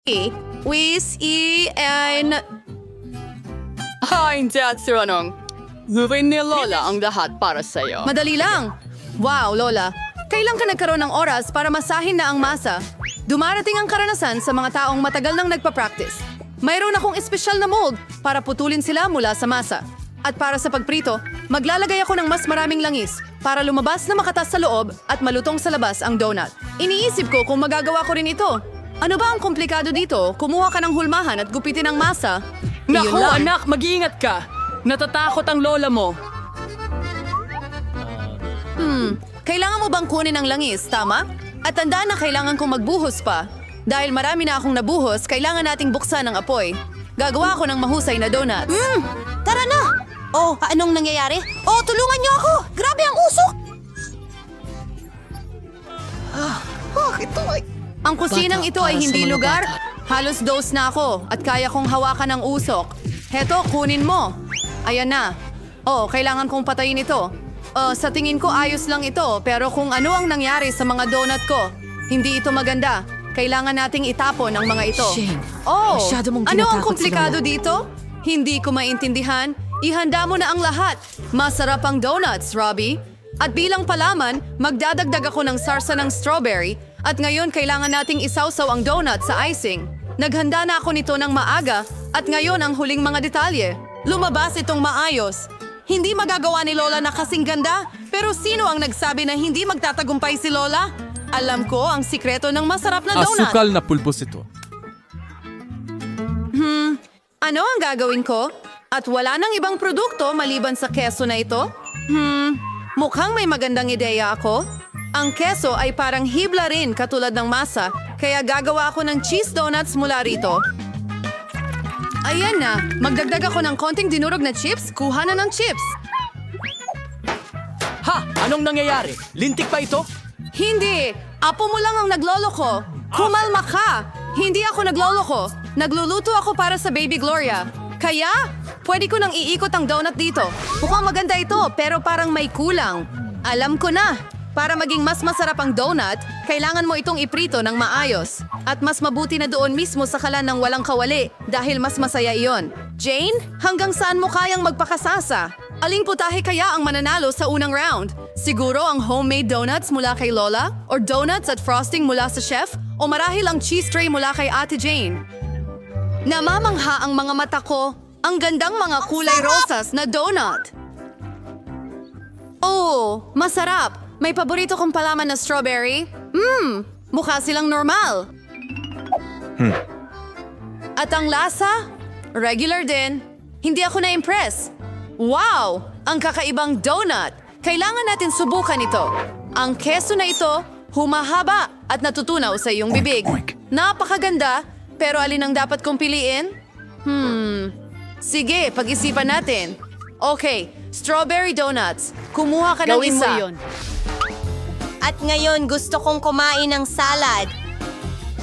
Hindi at siranong. Gawin ni Lola ang lahat para sa'yo. Madali lang. Wow, Lola. Kailan ka nagkaroon ng oras para masahin na ang masa? Dumarating ang karanasan sa mga taong matagal nang nagpa-practice. Mayroon akong espesyal na mold para putulin sila mula sa masa. At para sa pagprito, maglalagay ako ng mas maraming langis para lumabas na makatas sa loob at malutong sa labas ang donut. Iniisip ko kung magagawa ko rin ito. Ano ba ang komplikado dito? Kumuha ka ng hulmahan at gupitin ang masa. Naku, anak, mag-iingat ka. Natatakot ang lola mo. Kailangan mo bang kunin ang langis, tama? At tandaan na kailangan kong magbuhos pa. Dahil marami na akong nabuhos, kailangan nating buksan ang apoy. Gagawa ako ng mahusay na donuts. Tara na! Oh, anong nangyayari? Oh, tulungan niyo ako! Grabe ang usok! Ang kusinang ito ay hindi lugar. Halos dose na ako at kaya kong hawakan ang usok. Heto, kunin mo. Ayan na. Oh, kailangan kong patayin ito. Sa tingin ko ayos lang ito, pero kung ano ang nangyari sa mga donut ko, hindi ito maganda. Kailangan nating itapon ang mga ito. Shane, Oh, masyado mong ano ang tinatakot komplikado si Lola. dito? Hindi ko maintindihan. Ihanda mo na ang lahat. Masarap ang donuts, Robbie. At bilang palaman, magdadagdag ako ng sarsa ng strawberry at ngayon kailangan nating isawsaw ang donut sa icing. Naghanda na ako nito ng maaga at ngayon ang huling mga detalye. Lumabas itong maayos. Hindi magagawa ni Lola na kasing ganda, pero sino ang nagsabi na hindi magtatagumpay si Lola? Alam ko ang sikreto ng masarap na donut. Asukal na pulbos ito. Ano ang gagawin ko? At wala nang ibang produkto maliban sa keso na ito? Mukhang may magandang ideya ako. Ang keso ay parang hibla rin katulad ng masa, kaya gagawa ako ng cheese donuts mula rito. Ayan na, magdagdag ako ng konting dinurog na chips, kuha na ng chips. Ha! Anong nangyayari? Lintik pa ito? Hindi, apo mo lang ang nagloloko. Kumalma ka! Hindi ako nagloloko. Nagluluto ako para sa Baby Gloria. Kaya, pwede ko nang iikot ang donut dito. Mukhang maganda ito, pero parang may kulang. Alam ko na. Para maging mas masarap ang donut, kailangan mo itong iprito ng maayos. At mas mabuti na doon mismo sa kalan ng walang kawali dahil mas masaya iyon. Jane, hanggang saan mo kayang magpakasasa? Aling putahe kaya ang mananalo sa unang round? Siguro ang homemade donuts mula kay Lola? Or donuts at frosting mula sa chef? O marahil ang cheese tray mula kay Ate Jane? Namamangha ang mga mata ko. Ang gandang mga kulay rosas na donut. Oh, masarap. May paborito kong palaman na strawberry. Mukha silang normal. At ang lasa? Regular din. Hindi ako na-impress. Wow! Ang kakaibang donut. Kailangan natin subukan ito. Ang keso na ito, humahaba at natutunaw sa iyong bibig. Napakaganda, pero alin ang dapat kong piliin? Sige, pag-isipan natin. Okay, strawberry donuts. Kumuha ka ng Gawin mo isa. yun. At ngayon, gusto kong kumain ng salad.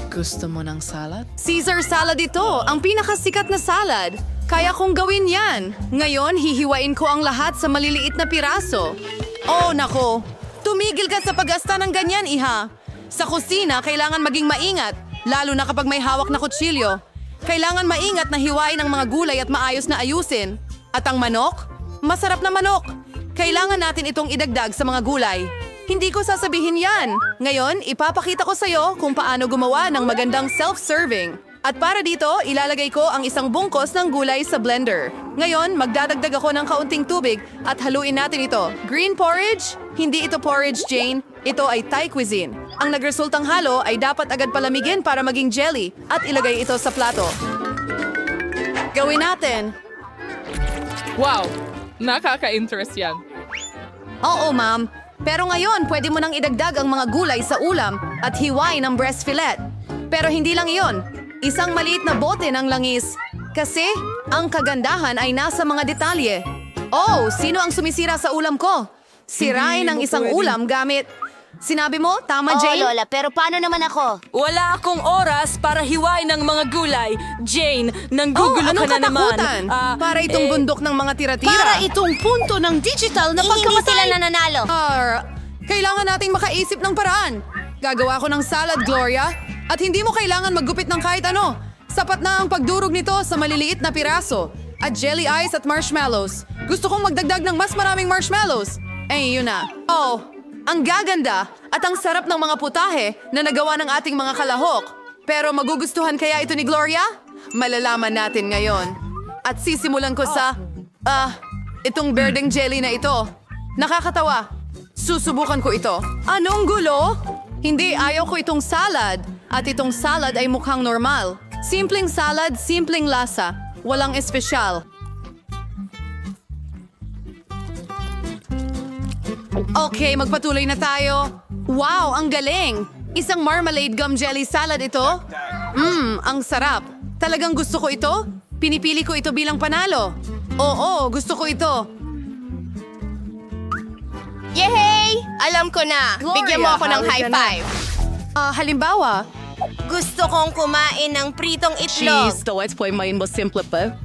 Gusto mo ng salad? Caesar salad ito, ang pinakasikat na salad. Kaya kong gawin yan. Ngayon, hihiwain ko ang lahat sa maliliit na piraso. Oh, nako. Tumigil ka sa paggasta ng ganyan, iha. Sa kusina, kailangan maging maingat, lalo na kapag may hawak na kutsilyo. Kailangan maingat na hiwain ang mga gulay at maayos na ayusin. At ang manok? Masarap na manok. Kailangan natin itong idagdag sa mga gulay. Hindi ko sasabihin yan. Ngayon, ipapakita ko sa'yo kung paano gumawa ng magandang self-serving. At para dito, ilalagay ko ang isang bungkos ng gulay sa blender. Ngayon, magdadagdag ako ng kaunting tubig at haluin natin ito. Green porridge? Hindi ito porridge, Jane. Ito ay Thai cuisine. Ang nagresultang halo ay dapat agad palamigin para maging jelly at ilagay ito sa plato. Gawin natin. Wow! Nakaka-interest yan. Oo, ma'am. Pero ngayon, pwede mo nang idagdag ang mga gulay sa ulam at hiwain ang breast fillet. Pero hindi lang iyon. Isang maliit na bote ng langis. Kasi, ang kagandahan ay nasa mga detalye. Oh, sino ang sumisira sa ulam ko? Sirain ang isang ulam gamit... Sinabi mo? Tama, Oo, Jane? Lola, pero paano naman ako? Wala akong oras para hiwain ng mga gulay. Jane, nanggugulo anong ka na naman. katakutan? Para itong bundok ng mga tira-tira. Para itong punto ng digital na pagkamatay. hindi sila nananalo. Kailangan nating makaisip ng paraan. Gagawa ko ng salad, Gloria. At hindi mo kailangan maggupit ng kahit ano. Sapat na ang pagdurog nito sa maliliit na piraso. At jelly ice at marshmallows. Gusto kong magdagdag ng mas maraming marshmallows. Eh, yun na. Oh, ang gaganda at ang sarap ng mga putahe na nagawa ng ating mga kalahok. Pero magugustuhan kaya ito ni Gloria? Malalaman natin ngayon. At sisimulan ko sa, itong berdeng jelly na ito. Nakakatawa. Susubukan ko ito. Anong gulo? Hindi, ayaw ko itong salad. At itong salad ay mukhang normal. Simpleng salad, simpleng lasa. Walang espesyal. Okay, magpatuloy na tayo. Wow, ang galing! Isang marmalade gum jelly salad ito. Ang sarap. Talagang gusto ko ito. Pinipili ko ito bilang panalo. Oo, gusto ko ito. Yehey! Alam ko na. Gloria, Bigyan mo ako ng hawak high ka na. five. Halimbawa, Gusto kong kumain ng pritong itlog. ito ay may mas simple pa.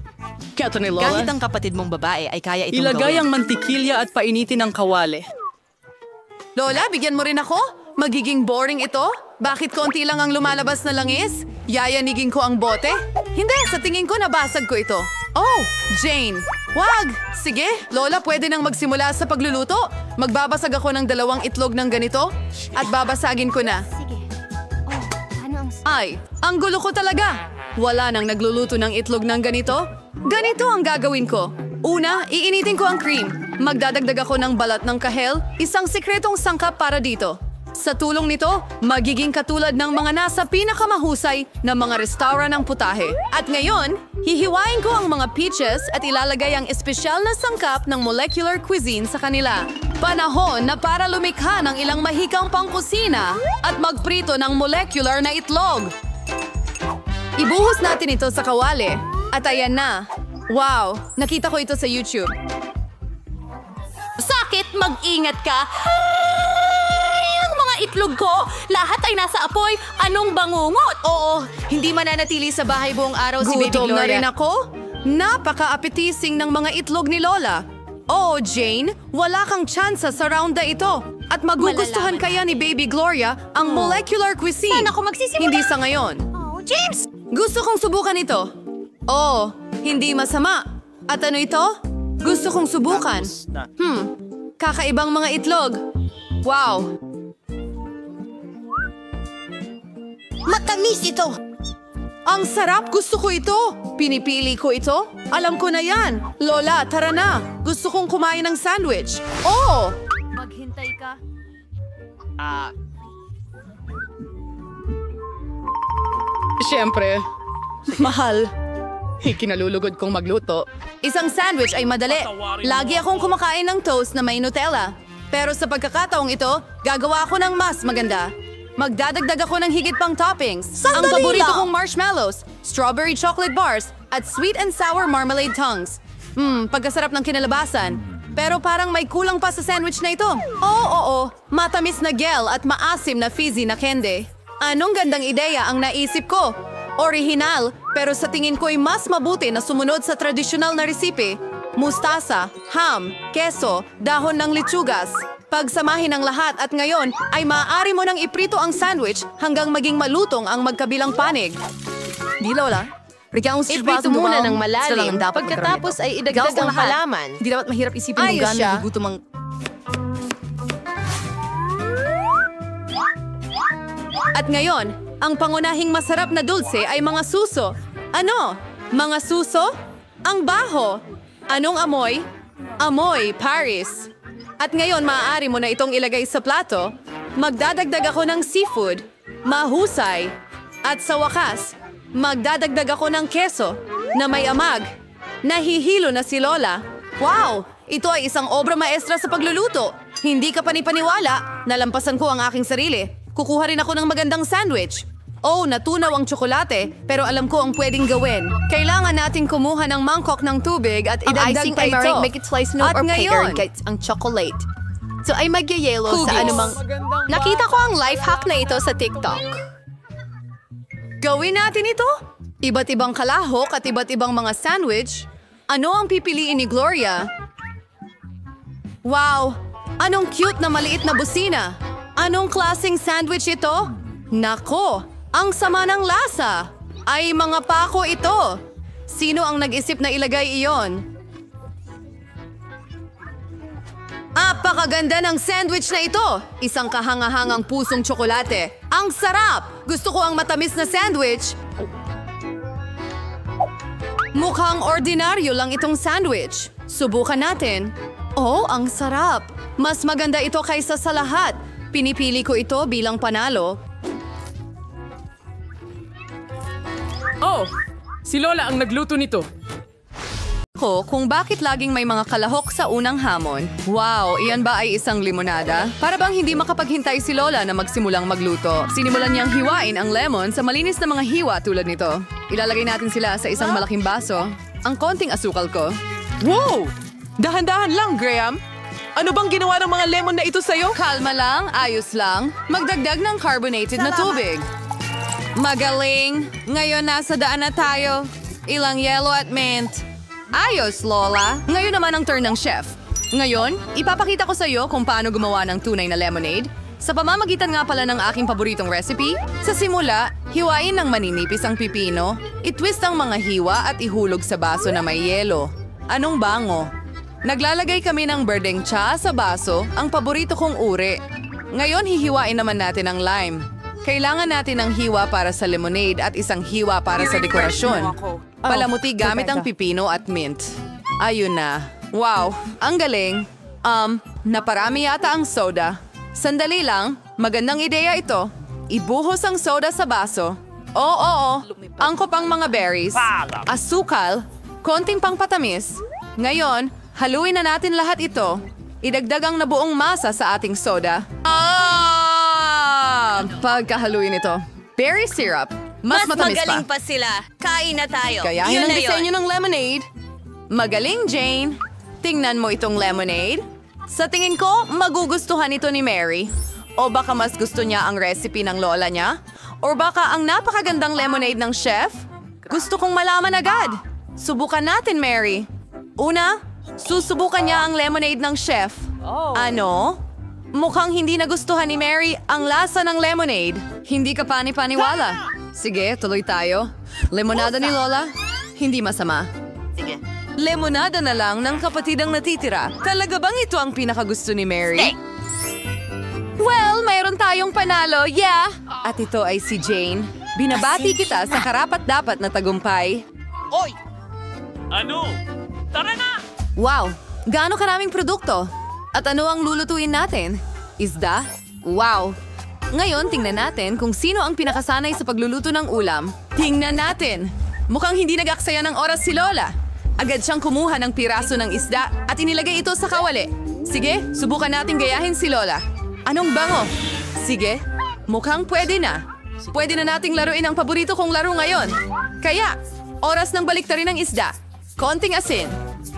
Kaya ni Lola. Kahit ang kapatid mong babae ay kaya itong Ilagay gawin. ang mantikilya at painitin ng kawali. Lola, bigyan mo rin ako? Magiging boring ito? Bakit konti lang ang lumalabas na langis? Yayanigin ko ang bote? Hindi, sa tingin ko nabasag ko ito. Oh, Jane. Wag! Sige, Lola, pwede nang magsimula sa pagluluto. Magbabasag ako ng 2 itlog ng ganito at babasagin ko na. Sige. Oh, ano ang... Ay, ang gulo ko talaga. Wala nang nagluluto ng itlog ng ganito. Ganito ang gagawin ko. Una, iinitin ko ang cream. Magdadagdag ako ng balat ng kahel, isang sikretong sangkap para dito. Sa tulong nito, magiging katulad ng mga nasa pinakamahusay na mga restaurant ng putahe. At ngayon, hihiwain ko ang mga peaches at ilalagay ang espesyal na sangkap ng molecular cuisine sa kanila. Panahon na para lumikha ng ilang mahikang pangkusina at magprito ng molecular na itlog. Ibuhos natin ito sa kawali. At ayan na. Wow, nakita ko ito sa YouTube. Sakit, mag-ingat ka. Ang mga itlog ko, lahat ay nasa apoy. Anong bangungot? Oo, hindi mananatili sa bahay buong araw si Baby Gutom na Gloria. rin ako? Napaka-appetizing ng mga itlog ni Lola. Oh, Jane, wala kang tsansa sa round na ito. At magugustuhan kaya ni Baby Gloria ang molecular cuisine. Saan ako magsisimula? Hindi sa ngayon. Oh, James! Gusto kong subukan ito. Oh, hindi masama. At ano ito? Gusto kong subukan. Kakaibang mga itlog. Wow. Matamis ito! Ang sarap! Gusto ko ito! Pinipili ko ito? Alam ko na yan! Lola, tara na! Gusto kong kumain ng sandwich. Oh! Maghintay ka. Siyempre, mahal. Ikinalulugod kong magluto. Isang sandwich ay madali. Lagi akong kumakain ng toast na may Nutella. Pero sa pagkakataong ito, gagawa ako ng mas maganda. Magdadagdag ako ng higit pang toppings. Ang Sandali paborito lang! kong marshmallows, strawberry chocolate bars, at sweet and sour marmalade tongues. Pagkasarap ng kinalabasan. Pero parang may kulang pa sa sandwich na ito. Oo, matamis na gel at maasim na fizzy na candy. Anong gandang ideya ang naisip ko? Orihinal, pero sa tingin ko'y mas mabuti na sumunod sa tradisyonal na resipe. Mustasa, ham, keso, dahon ng litsugas. Pagsamahin ang lahat at ngayon ay maaari mo nang iprito ang sandwich hanggang maging malutong ang magkabilang panig. Di Lola? Iprito muna ng malalim. Pagkatapos ay idagdag ang halaman. Hindi dapat mahirap isipin kung Ayos gaano siya. nagugutom ang... At ngayon, ang pangunahing masarap na dulce ay mga suso. Ano? Mga suso? Ang baho. Anong amoy? Amoy, Paris. At ngayon, maaari mo na itong ilagay sa plato. Magdadagdag ako ng seafood. Mahusay. At sa wakas, magdadagdag ako ng keso na may amag. Nahihilo na si Lola. Wow! Ito ay isang obra maestra sa pagluluto. Hindi ka panipaniwala. Nalampasan ko ang aking sarili. Kukuha rin ako ng magandang sandwich. Oh, natunaw ang tsokolate, pero alam ko ang pwedeng gawin. Kailangan nating kumuha ng mangkok ng tubig at Ang idagdag icing pa ay ito. marinate, make it slice note At or ngayon, pancake ang chocolate. So ay magyayelo sa Cookies. anumang... Nakita ko ang life hack na ito sa TikTok. gawin natin ito. Iba't ibang kalahok at iba't ibang mga sandwich. Ano ang pipiliin ni Gloria? Wow! Anong cute na maliit na busina. Anong klaseng sandwich ito? Nako! Ang sama ng lasa! Ay, mga pako ito! Sino ang nag-isip na ilagay iyon? Apakaganda ng sandwich na ito! Isang kahangahangang pusong tsokolate. Ang sarap! Gusto ko ang matamis na sandwich. Mukhang ordinaryo lang itong sandwich. Subukan natin. Oh, ang sarap! Mas maganda ito kaysa sa lahat. Pinipili ko ito bilang panalo. Oh, si Lola ang nagluto nito. Kung bakit laging may mga kalahok sa unang hamon. Wow, iyan ba ay isang limonada? Para bang hindi makapaghintay si Lola na magsimulang magluto. Sinimulan niyang hiwain ang lemon sa malinis na mga hiwa tulad nito. Ilalagay natin sila sa isang malaking baso. Ang konting asukal ko. Wow! Dahan-dahan lang, Graham. Ano bang ginawa ng mga lemon na ito sa'yo? Kalma lang, ayos lang. Magdagdag ng carbonated na tubig. Magaling! Ngayon nasa daan na tayo. Ilang yelo at mint. Ayos, Lola. Ngayon naman ang turn ng chef. Ngayon, ipapakita ko sa iyo kung paano gumawa ng tunay na lemonade. Sa pamamagitan nga pala ng aking paboritong recipe, sa simula, hiwain ng maninipis ang pipino, itwist ang mga hiwa at ihulog sa baso na may yelo. Anong bango? Naglalagay kami ng berdeng tsa sa baso, ang paborito kong uri. Ngayon, hihiwain naman natin ang lime. Kailangan natin ng hiwa para sa lemonade at isang hiwa para sa dekorasyon. Palamuti gamit ang pipino at mint. Ayun na. Wow, ang galing. Naparami yata ang soda. Sandali lang, magandang ideya ito. Ibuhos ang soda sa baso. Oo, angkop ang mga berries. Asukal, konting pangpatamis. Ngayon, haluin na natin lahat ito. Idagdag ang nabuong masa sa ating soda. Pagkahaluin ito. Berry syrup. Mas matamis magaling pa sila. Kain na tayo. Kayahin Yun ang na disenyo yun. ng lemonade. Magaling, Jane. Tingnan mo itong lemonade. Sa tingin ko, magugustuhan ito ni Mary. O baka mas gusto niya ang recipe ng lola niya? O baka ang napakagandang lemonade ng chef? Gusto kong malaman agad. Subukan natin, Mary. Una, susubukan niya ang lemonade ng chef. Ano? Mukhang hindi nagustuhan ni Mary ang lasa ng lemonade. Hindi ka pani-paniwala. Sige, tuloy tayo. Lemonada ni Lola? Hindi masama. Sige. Lemonada na lang ng kapatid ang natitira. Talaga bang ito ang pinakagusto ni Mary? Well, mayroon tayong panalo, yeah! At ito ay si Jane. Binabati kita sa karapat-dapat na tagumpay. Oy! Ano? Tara na! Wow! Gaano karaming produkto? At ano ang lulutuin natin? Isda? Wow! Ngayon, tingnan natin kung sino ang pinakasanay sa pagluluto ng ulam. Tingnan natin! Mukhang hindi nag-aksaya ng oras si Lola. Agad siyang kumuha ng piraso ng isda at inilagay ito sa kawali. Sige, subukan natin gayahin si Lola. Anong bango? Sige, mukhang pwede na. Pwede na nating laruin ang paborito kong laro ngayon. Kaya, oras ng baliktarin ng isda. Konting asin.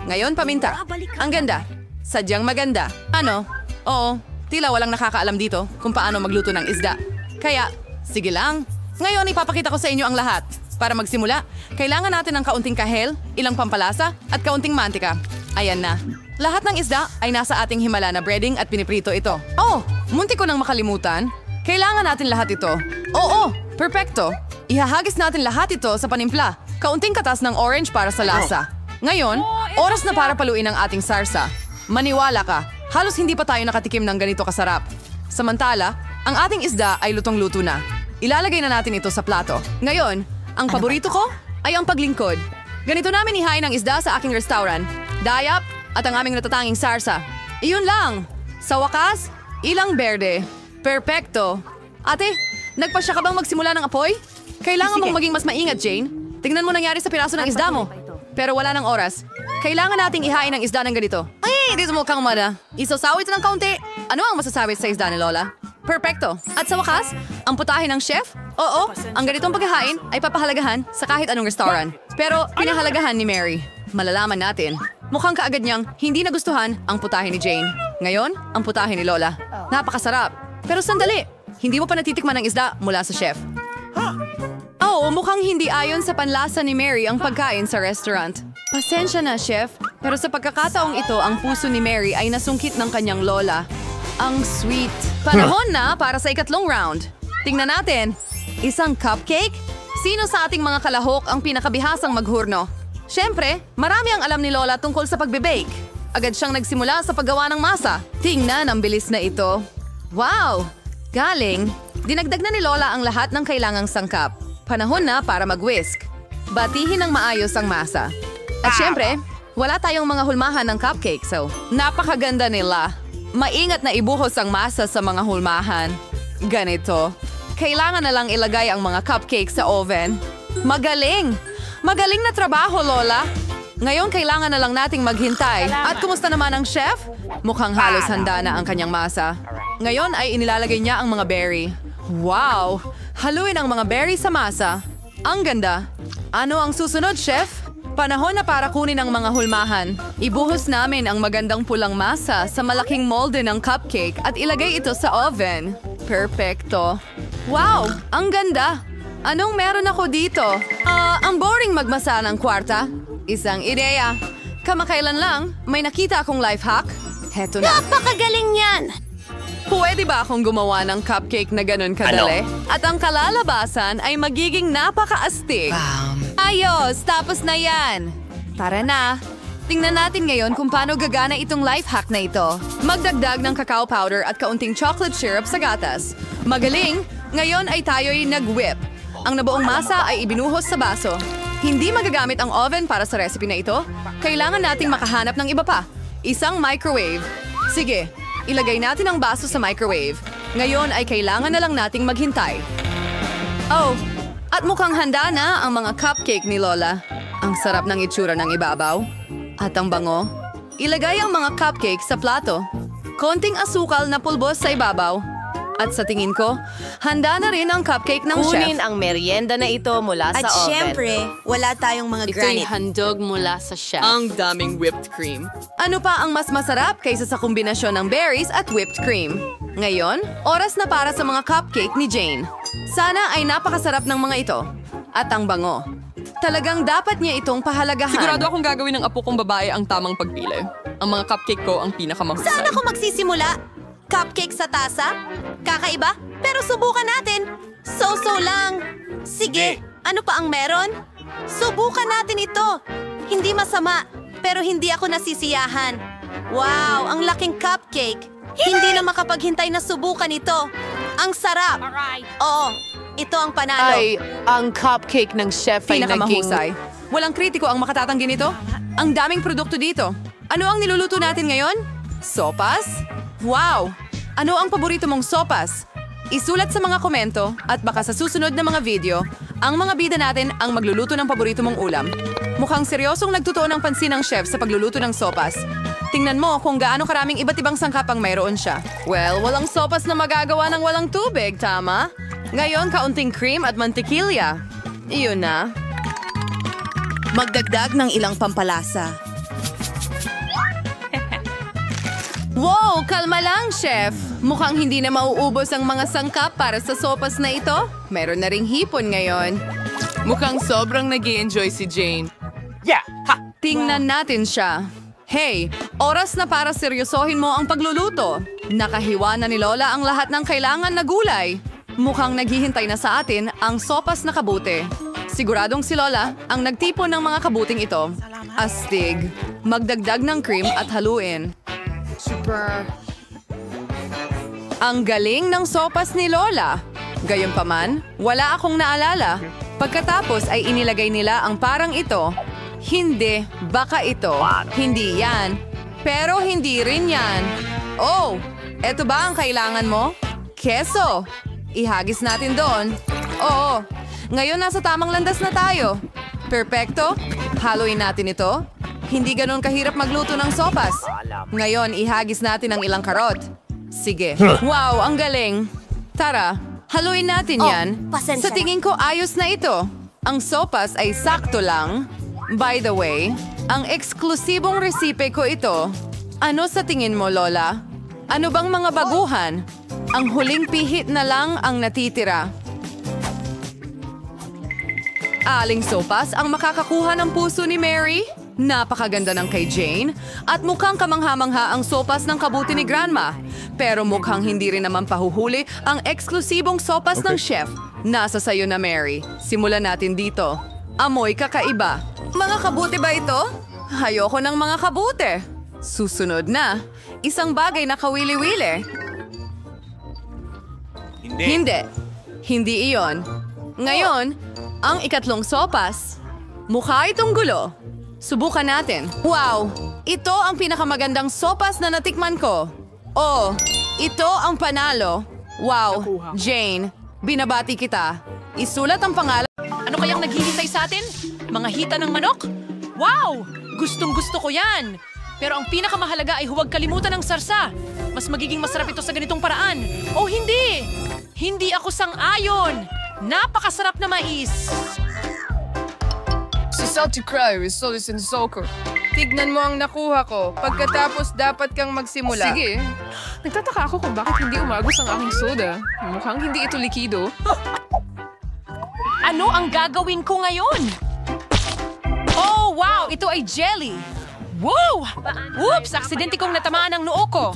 Ngayon, paminta. Ang ganda. Sadyang maganda. Ano? Oo, tila walang nakakaalam dito kung paano magluto ng isda. Kaya, sige lang. Ngayon, ipapakita ko sa inyo ang lahat. Para magsimula, kailangan natin ng kaunting kahel, ilang pampalasa, at kaunting mantika. Ayan na. Lahat ng isda ay nasa ating himala na breading at piniprito ito. Oh, munti ko nang makalimutan. Kailangan natin lahat ito. Oo, perfecto. Ihahagis natin lahat ito sa panimpla. Kaunting katas ng orange para sa lasa. Ngayon, oras na para paluin ang ating sarsa. Maniwala ka, halos hindi pa tayo nakatikim ng ganito kasarap. Samantala, ang ating isda ay lutong-luto na. Ilalagay na natin ito sa plato. Ngayon, ang paborito ko ay ang paglingkod. Ganito namin ihain ang isda sa aking restaurant. Dayap at ang aming natatanging sarsa. Iyon lang. Sa wakas, ilang berde. Perpekto. Ate, nagpasya ka bang magsimula ng apoy? Kailangan mong maging mas maingat, Jane. Tingnan mo nangyari sa piraso ng isda mo. Pero wala ng oras. Kailangan nating ihain ang isda ng ganito. Ay, dito mo kang mada. Isasaw ito ng kaunti. Ano ang masasabi sa isda ni Lola? Perpekto. At sa wakas, ang putahe ng chef? Oo, ang ganitong paghahain ay papahalagahan sa kahit anong restaurant. Pero pinahalagahan ni Mary. Malalaman natin. Mukhang kaagad niyang hindi nagustuhan ang putahe ni Jane. Ngayon, ang putahe ni Lola. Napakasarap. Pero sandali, hindi mo pa natitikman ng isda mula sa chef. Oo, mukhang hindi ayon sa panlasa ni Mary ang pagkain sa restaurant. Pasensya na, chef. Pero sa pagkakataong ito, ang puso ni Mary ay nasungkit ng kanyang lola. Ang sweet. Panahon na para sa ikatlong round. Tingnan natin. Isang cupcake? Sino sa ating mga kalahok ang pinakabihasang maghurno? Siyempre, marami ang alam ni Lola tungkol sa pagbe-bake. Agad siyang nagsimula sa paggawa ng masa. Tingnan ang bilis na ito. Wow! Galing! Dinagdag na ni Lola ang lahat ng kailangang sangkap. Panahon na para mag-whisk. Batihin ng maayos ang masa. At siyempre, wala tayong mga hulmahan ng cupcake, so napakaganda nila. Maingat na ibuhos ang masa sa mga hulmahan. Ganito. Kailangan na lang ilagay ang mga cupcake sa oven. Magaling! Magaling na trabaho, Lola! Ngayon, kailangan na lang nating maghintay. At kumusta naman ang chef? Mukhang halos handa na ang kanyang masa. Ngayon ay inilalagay niya ang mga berry. Wow! Haluin ang mga berry sa masa. Ang ganda! Ano ang susunod, chef? Panahon na para kunin ang mga hulmahan. Ibuhos namin ang magandang pulang masa sa malaking molde ng cupcake at ilagay ito sa oven. Perfecto! Wow! Ang ganda! Anong meron ako dito? Ang boring magmasa ng kwarta. Isang ideya. Kamakailan lang, may nakita akong life hack. Heto na. Napakagaling yan! Pwede ba akong gumawa ng cupcake na ganun kadali? At ang kalalabasan ay magiging napakaastig. Ayos! Tapos na yan! Tara na! Tingnan natin ngayon kung paano gagana itong life hack na ito. Magdagdag ng cacao powder at kaunting chocolate syrup sa gatas. Magaling! Ngayon ay tayo'y nag-whip. Ang nabuong masa ay ibinuhos sa baso. Hindi magagamit ang oven para sa recipe na ito. Kailangan nating makahanap ng iba pa. Isang microwave. Sige, ilagay natin ang baso sa microwave. Ngayon ay kailangan na lang nating maghintay. Oh, at mukhang handa na ang mga cupcake ni Lola. Ang sarap ng itsura ng ibabaw. At ang bango. Ilagay ang mga cupcake sa plato. Konting asukal na pulbos sa ibabaw. At sa tingin ko, handa na rin ang cupcake ng chef. Kunin ang merienda na ito mula At sa oven. syempre, wala tayong mga Ito'y granite. handog mula sa chef. Ang daming whipped cream. Ano pa ang mas masarap kaysa sa kombinasyon ng berries at whipped cream? Ngayon, oras na para sa mga cupcake ni Jane. Sana ay napakasarap ng mga ito. At ang bango. Talagang dapat niya itong pahalagahan. Sigurado akong gagawin ng apo kong babae ang tamang pagpili. Ang mga cupcake ko ang pinakamahusay. Saan ako magsisimula? Cupcake sa tasa? Kakaiba? Pero subukan natin. So-so lang. Sige, ano pa ang meron? Subukan natin ito. Hindi masama, pero hindi ako nasisiyahan. Wow, ang laking cupcake. Hindi na makapaghintay na subukan ito. Ang sarap. Oo, ito ang panalo. Ay, ang cupcake ng chef ay naging... Pinakamahusay. Walang kritiko ang makatatanggi nito. Ang daming produkto dito. Ano ang niluluto natin ngayon? Sopas? Wow! Ano ang paborito mong sopas? Isulat sa mga komento at baka sa susunod na mga video, ang mga bida natin ang magluluto ng paborito mong ulam. Mukhang seryosong nagtutuon ng pansin ng chef sa pagluluto ng sopas. Tingnan mo kung gaano karaming iba't ibang sangkap ang mayroon siya. Well, walang sopas na magagawa ng walang tubig, tama? Ngayon, kaunting cream at mantikilya. Iyon na. Magdagdag ng ilang pampalasa. Wow! Kalma lang, chef! Mukhang hindi na mauubos ang mga sangkap para sa sopas na ito. Meron na ring hipon ngayon. Mukhang sobrang nag-i-enjoy si Jane. Tingnan natin siya. Hey, oras na para seryosohin mo ang pagluluto. Nakahiwa na ni Lola ang lahat ng kailangan na gulay. Mukhang naghihintay na sa atin ang sopas na kabute. Siguradong si Lola ang nagtipon ng mga kabuting ito. Astig. Magdagdag ng cream at haluin. Ang galing ng sopas ni Lola. Gayunpaman, wala akong naalala. Pagkatapos ay inilagay nila ang parang ito. Hindi, baka ito. Hindi yan. Pero hindi rin yan. Oh, eto ba ang kailangan mo? Keso. Ihagis natin doon. Oo, ngayon nasa tamang landas na tayo. Perpekto. Haluin natin ito. Hindi ganun kahirap magluto ng sopas. Ngayon, ihagis natin ang ilang karot. Sige. Wow, ang galing. Tara, haluin natin yan. pasensya Sa tingin ko, ayos na ito. Ang sopas ay sakto lang. By the way, ang eksklusibong resipe ko ito. Ano sa tingin mo, Lola? Ano bang mga baguhan? Ang huling pihit na lang ang natitira. Aling sopas ang makakakuha ng puso ni Mary? Napakaganda ng kay Jane at mukhang kamangha-mangha ang sopas ng kabuti ni Grandma. Pero mukhang hindi rin naman pahuhuli ang eksklusibong sopas ng chef. Nasa sayo na, Mary. Simulan natin dito. Amoy kakaiba. Mga kabuti ba ito? Ayoko ng mga kabuti. Susunod na, isang bagay na kawili-wili. Hindi. Hindi iyon. Ngayon, ang ikatlong sopas. Mukha itong gulo. Subukan natin. Wow! Ito ang pinakamagandang sopas na natikman ko. Oh, ito ang panalo. Wow, Jane, binabati kita. Isulat ang pangalan. Ano kayang naghihintay sa atin? Mga hita ng manok? Wow! Gustong-gusto ko yan! Pero ang pinakamahalaga ay huwag kalimutan ng sarsa. Mas magiging masarap ito sa ganitong paraan. Oh, hindi! Hindi ako sang-ayon! Napakasarap na mais! Si Salty Cry is solid in soccer. Tignan mo ang nakuha ko. Pagkatapos dapat kang magsimula. Sige. Nagtataka ako kung bakit hindi umagos ang aking soda. Mukhang hindi ito likido. Ano ang gagawin ko ngayon? Oh, wow! Ito ay jelly! Wow! Whoops! Aksidente kong natamaan ang noo ko.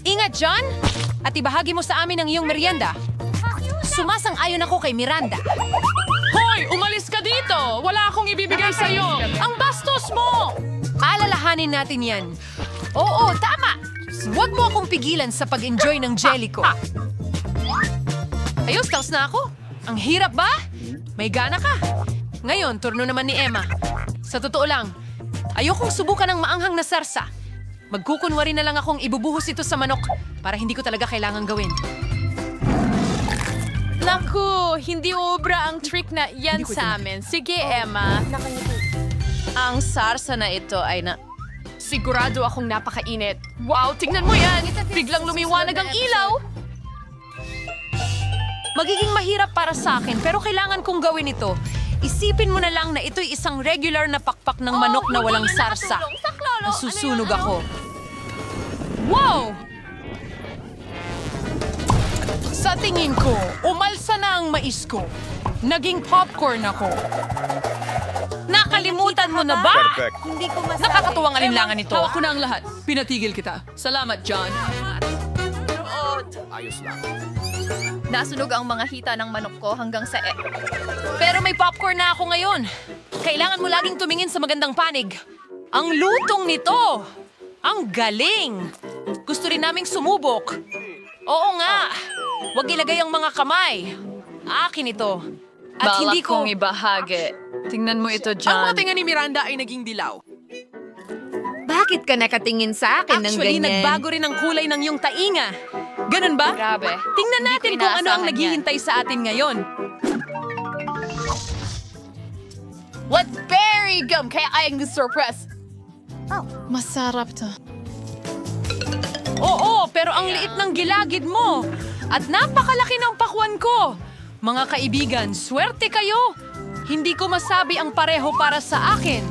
Ingat, John! At ibahagi mo sa amin ang iyong merienda. Sumasang-ayon ako kay Miranda. Hoy! Umalis ka dito! Wala akong ibibigay sa'yo! Ang bastos mo! Alalahanin natin yan. Oo, tama! Huwag mo akong pigilan sa pag-enjoy ng jelly ko. Ayos, tapos na ako. Ang hirap ba? May gana ka. Ngayon, turno naman ni Emma. Sa totoo lang, ayokong subukan ng maanghang na sarsa. Magkukunwari na lang akong ibubuhos ito sa manok para hindi ko talaga kailangan gawin. Naku, hindi obra ang trick na yan sa amin. Sige, Emma. Ang sarsa na ito ay na... Sigurado akong napakainit. Wow, tingnan mo yan! Biglang lumiwanag ang ilaw! Magiging mahirap para sa akin pero kailangan kong gawin ito. Isipin mo na lang na ito'y isang regular na pakpak ng manok na walang sarsa. Nasusunog ako. Wow! Sa tingin ko, umalsa na ang mais ko. Naging popcorn ako. Nakalimutan mo na ba? Hindi ko masabi. Nakakatuwang alinlangan ito. Hawak ko na ang lahat. Pinatigil kita. Salamat, John. Nasunog ang mga hita ng manok ko hanggang sa Pero may popcorn na ako ngayon. Kailangan mo laging tumingin sa magandang panig. Ang lutong nito! Ang galing! Gusto rin naming sumubok. Oo nga! Huwag ilagay ang mga kamay. Akin ito. At hindi ko... kong ibahagi. Tingnan mo ito, Ang John. mga tinga ni Miranda ay naging dilaw. Bakit ka nakatingin sa akin ng Actually, ganyan? nagbago rin ang kulay ng iyong tainga. Ganun ba? Grabe. Tingnan natin Hindi ko kung ano ang inaasahan naghihintay sa atin ngayon. What berry gum? Kaya ayang surprise. Masarap to. Oo, pero ang liit ng gilagid mo. At napakalaki ng pakwan ko. Mga kaibigan, swerte kayo. Hindi ko masabi ang pareho para sa akin.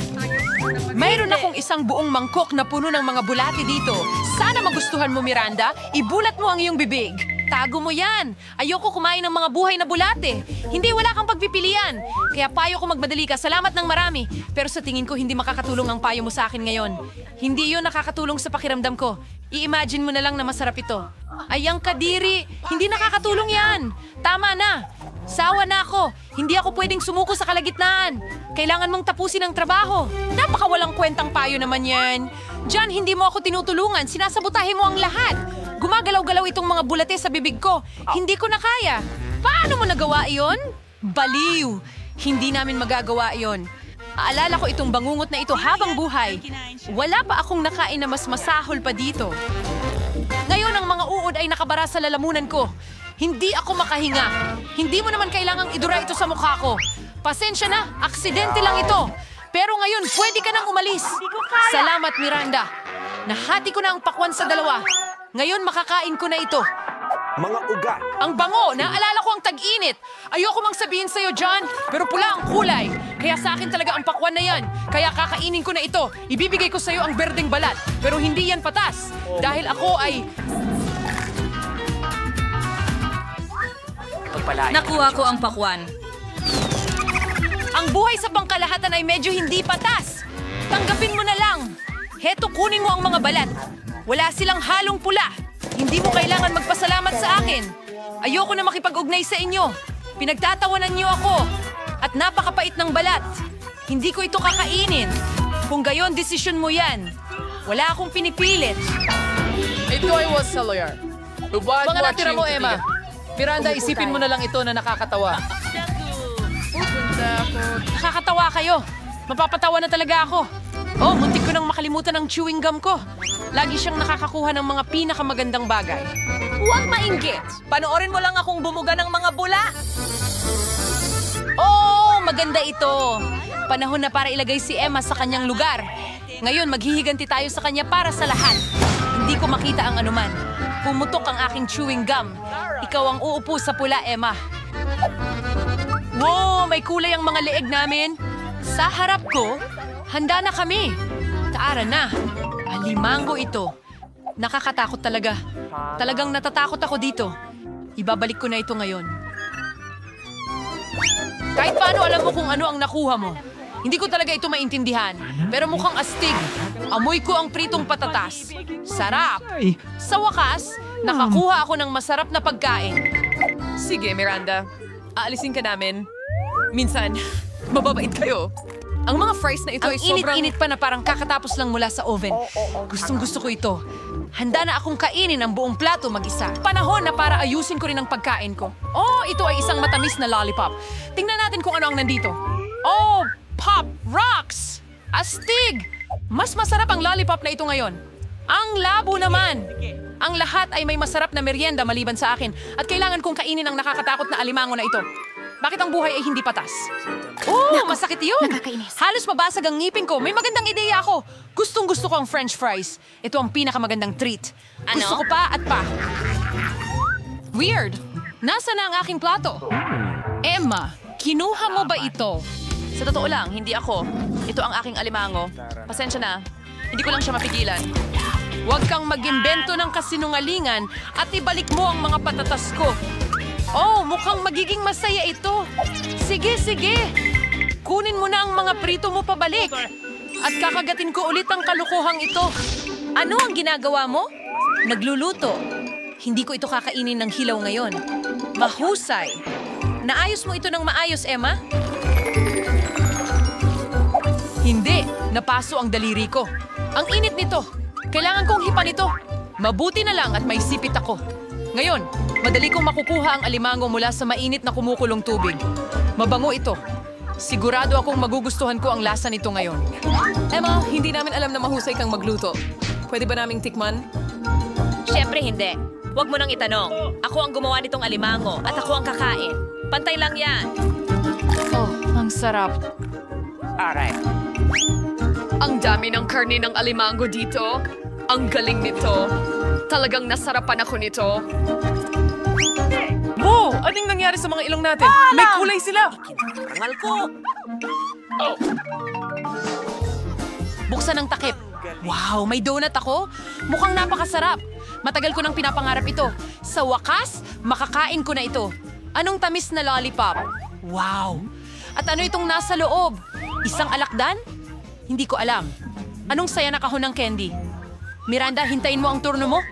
Mayroon akong isang buong mangkok na puno ng mga bulati dito. Sana magustuhan mo, Miranda. Ibulat mo ang iyong bibig. Tago mo yan. Ayoko kumain ng mga buhay na bulate. Hindi, wala kang pagpipilian. Kaya payo ko magmadali ka. Salamat ng marami. Pero sa tingin ko, hindi makakatulong ang payo mo sa akin ngayon. Hindi yun nakakatulong sa pakiramdam ko. I-imagine mo na lang na masarap ito. Ay, ang kadiri. Hindi nakakatulong yan. Tama na. Sawa na ako. Hindi ako pwedeng sumuko sa kalagitnaan. Kailangan mong tapusin ang trabaho. Napakawalang kwentang payo naman yan. Diyan, hindi mo ako tinutulungan. Sinasabotahe mo ang lahat. Gumagalaw-galaw itong mga bulate sa bibig ko. Hindi ko na kaya. Paano mo nagawa iyon? Baliw. Hindi namin magagawa iyon. Aalala ko itong bangungot na ito habang buhay. Wala pa akong nakain na mas masahol pa dito. Ngayon ang mga uod ay nakabara sa lalamunan ko. Hindi ako makahinga. Hindi mo naman kailangang idura ito sa mukha ko. Pasensya na, aksidente lang ito. Pero ngayon, pwede ka nang umalis. Salamat, Miranda. Nahati ko na ang pakwan sa dalawa. Ngayon, makakain ko na ito. Mga uga. Ang bango, naalala ko ang tag-init. Ayoko mang sabihin sa'yo, John, pero pula ang kulay. Kaya sa akin talaga ang pakwan na yan. Kaya kakainin ko na ito. Ibibigay ko sa'yo ang berdeng balat. Pero hindi yan patas. Dahil ako ay... Nakuha ko ang pakwan. Ang buhay sa pangkalahatan ay medyo hindi patas. Tanggapin mo na lang. Heto, kunin mo ang mga balat. Wala silang halong pula. Hindi mo kailangan magpasalamat sa akin. Ayoko na makipag-ugnay sa inyo. Pinagtatawanan niyo ako. At napakapait ng balat. Hindi ko ito kakainin. Kung gayon, desisyon mo yan. Wala akong pinipilit. Ito ay was sa lawyer. Mga natira mo, Emma. Miranda, isipin mo na lang ito na nakakatawa. Nakakatawa kayo. Mapapatawa na talaga ako. Oh, muntik ko nang makalimutan ang chewing gum ko. Lagi siyang nakakakuha ng mga pinakamagandang bagay. Huwag mainggit. Panoorin mo lang akong bumuga ng mga bula. Oh, maganda ito. Panahon na para ilagay si Emma sa kanyang lugar. Ngayon, maghihiganti tayo sa kanya para sa lahat. Hindi ko makita ang anuman. Pumutok ang aking chewing gum. Ikaw ang uupo sa pula, Emma. Wow, may kulay ang mga leeg namin. Sa harap ko, handa na kami. Taara na. Alimango ito. Nakakatakot talaga. Talagang natatakot ako dito. Ibabalik ko na ito ngayon. Kahit paano alam mo kung ano ang nakuha mo. Hindi ko talaga ito maintindihan. Pero mukhang astig. Amoy ko ang pritong patatas. Sarap. Sa wakas, nakakuha ako ng masarap na pagkain. Sige, Miranda. Aalisin ka namin. Minsan, mababait kayo. Ang mga fries na ito Ang ay sobrang... init-init pa na parang kakatapos lang mula sa oven. Gustong-gusto ko ito. Handa na akong kainin ang buong plato mag-isa. Panahon na para ayusin ko rin ang pagkain ko. Oh, ito ay isang matamis na lollipop. Tingnan natin kung ano ang nandito. Oh, Pop Rocks! Astig! Mas masarap ang lollipop na ito ngayon. Ang labo naman! Ang lahat ay may masarap na merienda maliban sa akin at kailangan kong kainin ang nakakatakot na alimango na ito. Bakit ang buhay ay hindi patas? Oh, masakit yun! Halos mabasag ang ngipin ko. May magandang ideya ako. Gustong-gusto ko ang french fries. Ito ang pinakamagandang treat. Gusto ko pa at pa. Weird! Nasa na ang aking plato? Emma, kinuha mo ba ito? Sa totoo lang, hindi ako. Ito ang aking alimango. Pasensya na. Hindi ko lang siya mapigilan. Huwag kang mag-imbento ng kasinungalingan at ibalik mo ang mga patatas ko. Oh, mukhang magiging masaya ito. Sige, sige. Kunin mo na ang mga prito mo pabalik. At kakagatin ko ulit ang kalukuhang ito. Ano ang ginagawa mo? Nagluluto. Hindi ko ito kakainin ng hilaw ngayon. Mahusay. Naayos mo ito ng maayos, Emma? Hindi. Napaso ang daliri ko. Ang init nito. Kailangan kong hipan ito. Mabuti na lang at may sipit ako. Ngayon, madali kong makukuha ang alimango mula sa mainit na kumukulong tubig. Mabango ito. Sigurado akong magugustuhan ko ang lasa nito ngayon. Emma, hindi namin alam na mahusay kang magluto. Pwede ba naming tikman? Siyempre hindi. Huwag mo nang itanong. Ako ang gumawa nitong alimango at ako ang kakain. Pantay lang yan. Oh, ang sarap. Ang dami ng karne ng alimango dito. Ang galing nito. Talagang nasarapan ako nito. Wow! Anong nangyari sa mga ilong natin? May kulay sila! Rangal ko. Buksan ang takip. Wow, may donut ako? Mukhang napakasarap. Matagal ko nang pinapangarap ito. Sa wakas, makakain ko na ito. Anong tamis na lollipop? Wow! At ano itong nasa loob? Isang alakdan? Hindi ko alam. Anong saya na kahon ng candy? Miranda, hintayin mo ang turno mo.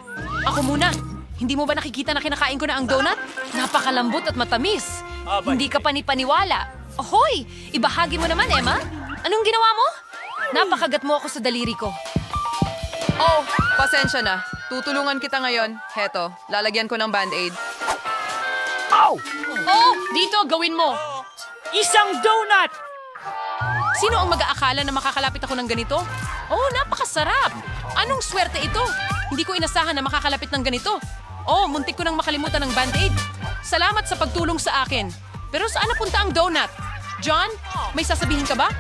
Ako muna. Hindi mo ba nakikita na kinakain ko na ang donut? Napakalambot at matamis. Hindi ka panipaniwala. Ahoy! Ibahagi mo naman, Emma. Anong ginawa mo? Napakagat mo ako sa daliri ko. Oh, pasensya na. Tutulungan kita ngayon. Heto, lalagyan ko ng band-aid. Oh, dito, gawin mo. Isang donut! Sino ang mag-aakala na makakalapit ako ng ganito? Oh, napakasarap! Anong swerte ito? Hindi ko inasahan na makakalapit ng ganito. Oh, muntik ko nang makalimutan ng band-aid. Salamat sa pagtulong sa akin. Pero saan napunta ang donut? John, may sasabihin ka ba?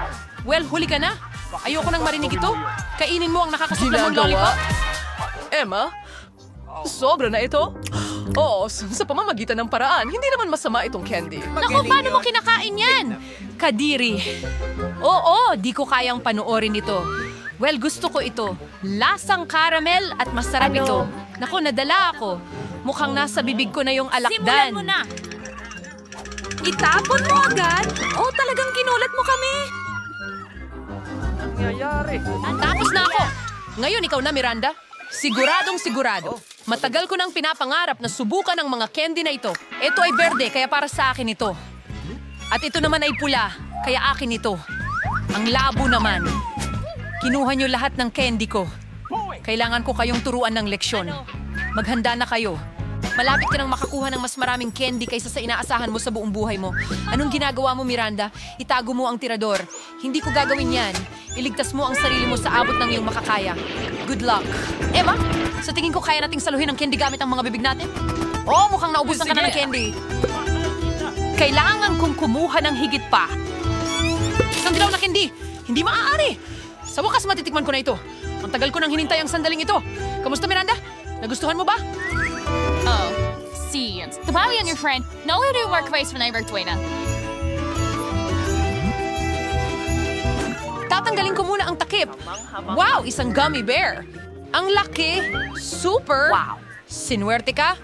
Well, huli ka na. Ayoko nang marinig ito. Kainin mo ang nakakasuklan mong lollipop. Emma? Sobra na ito? Oo, sa pamamagitan ng paraan, hindi naman masama itong candy. Naku, paano mo kinakain yan? Kadiri. Oo, di ko kayang panoorin ito. Well, gusto ko ito. Lasang caramel at masarap ito. Naku, nadala ako. Mukhang nasa bibig ko na yung alakdan. Simulan mo na. Itapon mo agad? Oh, talagang ginulat mo kami. Tapos na ako. Ngayon ikaw na, Miranda. Siguradong sigurado. Matagal ko nang pinapangarap na subukan ang mga candy na ito. Ito ay berde, kaya para sa akin ito. At ito naman ay pula, kaya akin ito. Ang labo naman. Kinuha niyo lahat ng candy ko. Kailangan ko kayong turuan ng leksyon. Maghanda na kayo. Malapit ka nang makakuha ng mas maraming candy kaysa sa inaasahan mo sa buong buhay mo. Anong ginagawa mo, Miranda? Itago mo ang tirador. Hindi ko gagawin yan. Iligtas mo ang sarili mo sa abot ng iyong makakaya. Good luck. Emma, sa tingin ko kaya nating saluhin ang candy gamit ang mga bibig natin? Oh, mukhang naubusan ka na ng candy. Kailangan kong kumuha ng higit pa. Isang dilaw na candy. Hindi maaari. Sa wakas matitikman ko na ito. Ang tagal ko nang hinintay ang sandaling ito. Kamusta, Miranda? Nagustuhan mo ba? Oh, sí. Tumawag yan your friend. Naulado yung workplace mo na yung na. Tatanggalin ko muna ang takip. Wow, isang gummy bear. Ang laki. Super. Wow. Sinuwerte ka?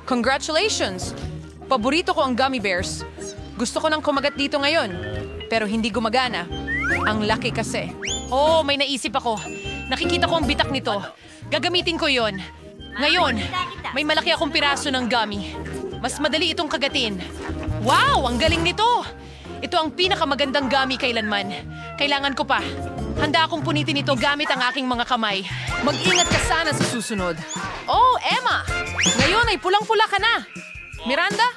Congratulations. Paborito ko ang gummy bears. Gusto ko nang kumagat dito ngayon. Pero hindi gumagana. Ang laki kasi. Oh, may naisip ako. Nakikita ko ang bitak nito. Gagamitin ko yon. Ngayon, may malaki akong piraso ng gummy. Mas madali itong kagatin. Wow, ang galing nito! Ito ang pinakamagandang gummy kailanman. Kailangan ko pa. Handa akong punitin ito gamit ang aking mga kamay. Mag-ingat ka sana sa susunod. Oh, Emma! Ngayon ay pulang-pula ka na. Miranda,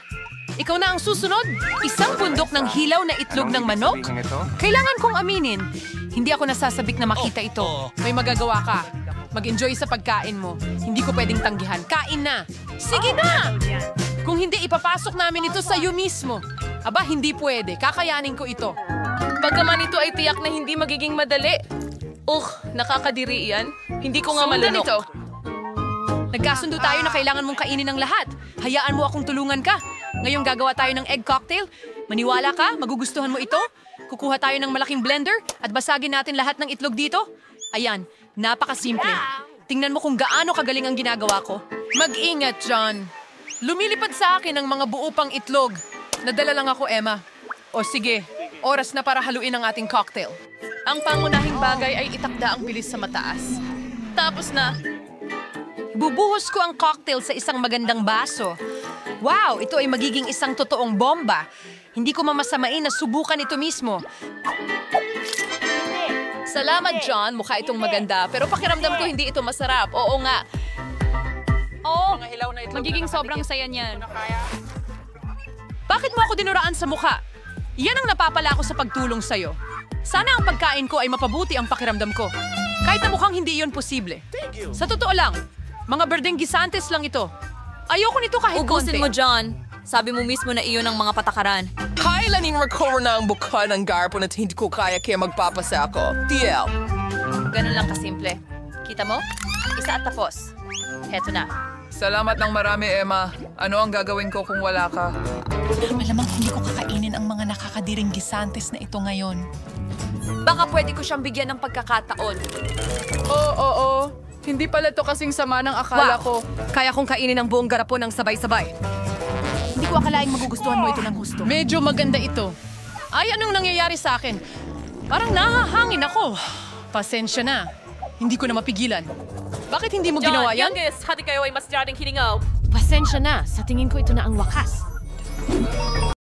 ikaw na ang susunod. Isang bundok ng hilaw na itlog ng manok? Kailangan kong aminin. Hindi ako nasasabik na makita ito. May magagawa ka. Mag-enjoy sa pagkain mo. Hindi ko pwedeng tanggihan. Kain na! Sige na! Kung hindi, ipapasok namin ito sa iyo mismo. Aba, hindi pwede. Kakayanin ko ito. Bagaman ito ay tiyak na hindi magiging madali. Nakakadiri yan. Hindi ko nga malunok. Nagkasundo tayo na kailangan mong kainin ng lahat. Hayaan mo akong tulungan ka. Ngayong gagawa tayo ng egg cocktail. Maniwala ka? Magugustuhan mo ito? Kukuha tayo ng malaking blender at basagin natin lahat ng itlog dito. Ayan, napakasimple. Tingnan mo kung gaano kagaling ang ginagawa ko. Mag-ingat, John. Lumilipad sa akin ang mga buo pang itlog. Nadala lang ako, Emma. O sige, oras na para haluin ang ating cocktail. Ang pangunahing bagay ay itakda ang bilis sa mataas. Tapos na. Bubuhos ko ang cocktail sa isang magandang baso. Wow, ito ay magiging isang totoong bomba. Hindi ko mamasamain na subukan ito mismo. Salamat, John. Mukha itong maganda. Pero pakiramdam ko hindi ito masarap. Oo nga. Oh, magiging sobrang saya niyan. Bakit mo ako dinuraan sa mukha? Yan ang napapala ko sa pagtulong sa'yo. Sana ang pagkain ko ay mapabuti ang pakiramdam ko. Kahit na mukhang hindi iyon posible. Sa totoo lang, mga berdeng gisantes lang ito. Ayoko nito kahit konti. Ubusin mo, John. Sabi mo mismo na iyon ang mga patakaran. Kailan recover na ang buka ng garpon at hindi ko kaya magpapasa ako? TL. Ganun lang kasimple. Kita mo? Isa at tapos. Heto na. Salamat ng marami, Emma. Ano ang gagawin ko kung wala ka? Malamang hindi ko kakainin ang mga nakakadiring gisantes na ito ngayon. Baka pwede ko siyang bigyan ng pagkakataon. Oo. Hindi pala to kasing sama ng akala ko. Kaya kong kainin ang buong garapon ng sabay-sabay. Hindi ko akalaing magugustuhan mo ito ng husto. Medyo maganda ito. Ay, anong nangyayari sa akin? Parang nahahangin ako. Pasensya na. Hindi ko na mapigilan. Bakit hindi mo ginawa yan? Youngest, hati kayo ay mas dating hiningaw. Pasensya na. Sa tingin ko ito na ang wakas.